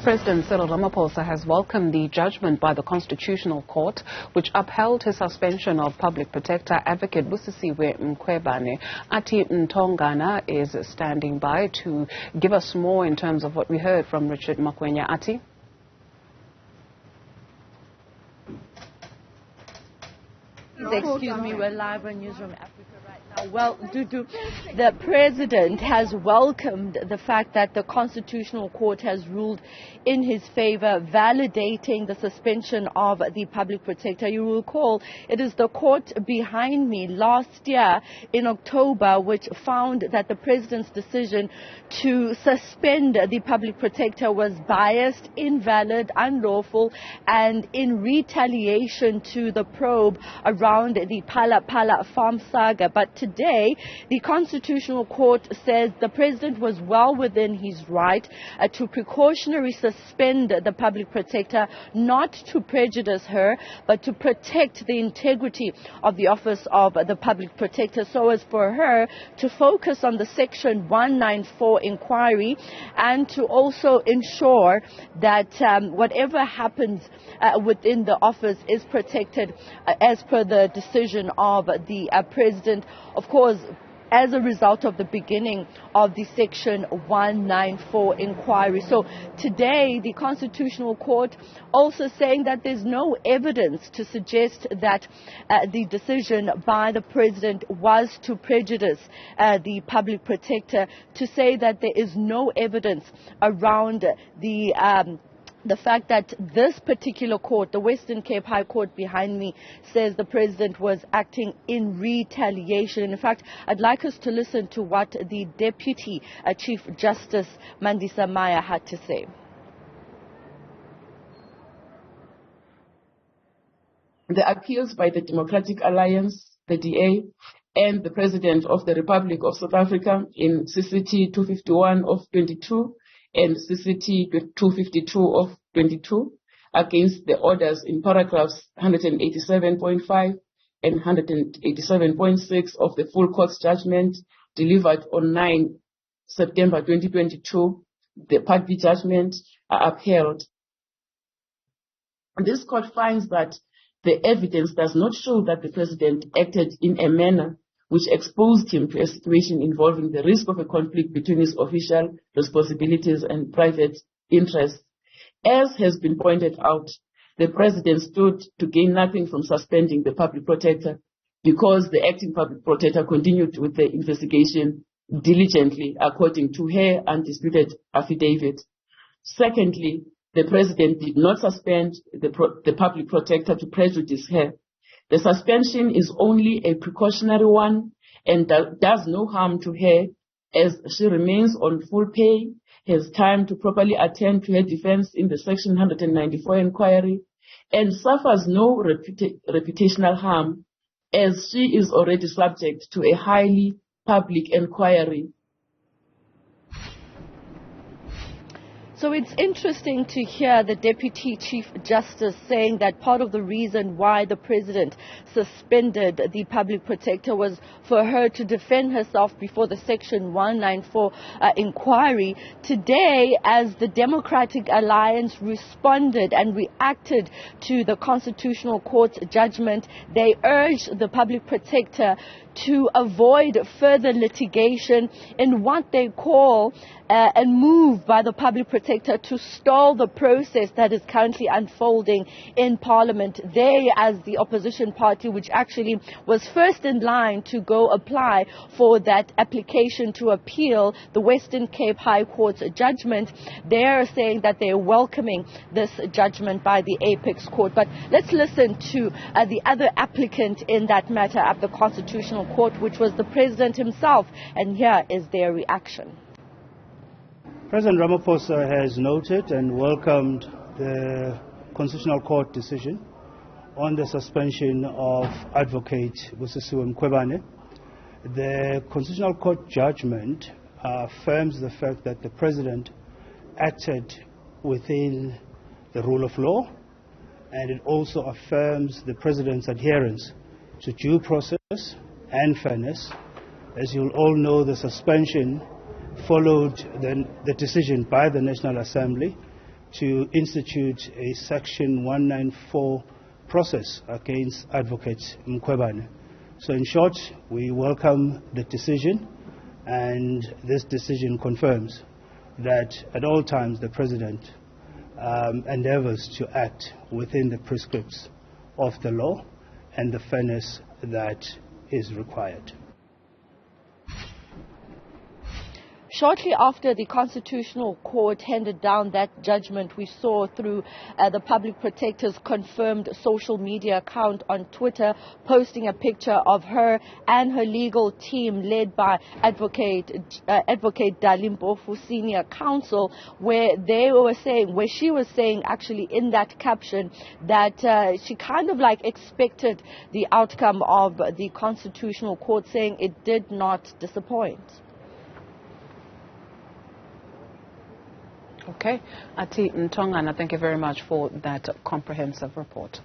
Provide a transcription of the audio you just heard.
President Cyril Ramaphosa has welcomed the judgment by the Constitutional Court, which upheld his suspension of Public Protector Advocate Busisiwe Mkhwebane. Athi Mtongana is standing by to give us more in terms of what we heard from Richard Makwenya. Athi? Excuse me, we're live on Newzroom Afrika right now. Well, Dudu, the President has welcomed the fact that the Constitutional Court has ruled in his favor, validating the suspension of the Public Protector. You will recall it is the court behind me last year in October which found that the President's decision to suspend the Public Protector was biased, invalid, unlawful, and in retaliation to the probe around the Phala Phala farm saga. But today, the Constitutional Court says the President was well within his right to precautionary suspend the Public Protector, not to prejudice her, but to protect the integrity of the office of the Public Protector, so as for her to focus on the Section 194 inquiry and to also ensure that whatever happens within the office is protected as per the decision of the President, of course, as a result of the beginning of the Section 194 inquiry. So today, the Constitutional Court also saying that there's no evidence to suggest that the decision by the President was to prejudice the Public Protector, to say that there is no evidence around the fact that this particular court, the Western Cape High Court behind me, says the President was acting in retaliation. In fact, I'd like us to listen to what the Deputy Chief Justice Mandisa Maya had to say. The appeals by the Democratic Alliance, the DA, and the President of the Republic of South Africa in CCT 251 of 22 and CCT 252 of 22 against the orders in paragraphs 187.5 and 187.6 of the full court's judgment delivered on 9 September 2022, the Part B judgment, are upheld. This court finds that the evidence does not show that the President acted in a manner which exposed him to a situation involving the risk of a conflict between his official responsibilities and private interests. As has been pointed out, the President stood to gain nothing from suspending the Public Protector because the acting Public Protector continued with the investigation diligently according to her undisputed affidavit. Secondly, the President did not suspend the Public Protector to prejudice her. The suspension is only a precautionary one and does no harm to her, as she remains on full pay, has time to properly attend to her defense in the Section 194 inquiry, and suffers no reputational harm, as she is already subject to a highly public inquiry. So it's interesting to hear the Deputy Chief Justice saying that part of the reason why the President suspended the Public Protector was for her to defend herself before the Section 194 inquiry. Today, as the Democratic Alliance responded and reacted to the Constitutional Court's judgment, they urged the Public Protector to avoid further litigation in what they call a move by the Public Protector to stall the process that is currently unfolding in Parliament. They, as the opposition party, which actually was first in line to go apply for that application to appeal the Western Cape High Court's judgment, they are saying that they are welcoming this judgment by the Apex Court. But let's listen to the other applicant in that matter at the Constitutional Court, which was the President himself, and here is their reaction. President Ramaphosa has noted and welcomed the Constitutional Court decision on the suspension of Advocate Busisiwe Mkhwebane. The Constitutional Court judgment affirms the fact that the President acted within the rule of law, and it also affirms the President's adherence to due process and fairness. As you'll all know, the suspension followed the decision by the National Assembly to institute a Section 194 process against Advocate Mkhwebane. So in short, we welcome the decision, and this decision confirms that at all times the President endeavors to act within the prescripts of the law and the fairness that is required. Shortly after the Constitutional Court handed down that judgment, we saw through the Public Protector's confirmed social media account on Twitter posting a picture of her and her legal team led by Advocate Dalimpofu Senior Counsel, where she was saying actually in that caption that she kind of like expected the outcome of the Constitutional Court, saying it did not disappoint. Okay. Athi Mtongana, thank you very much for that comprehensive report.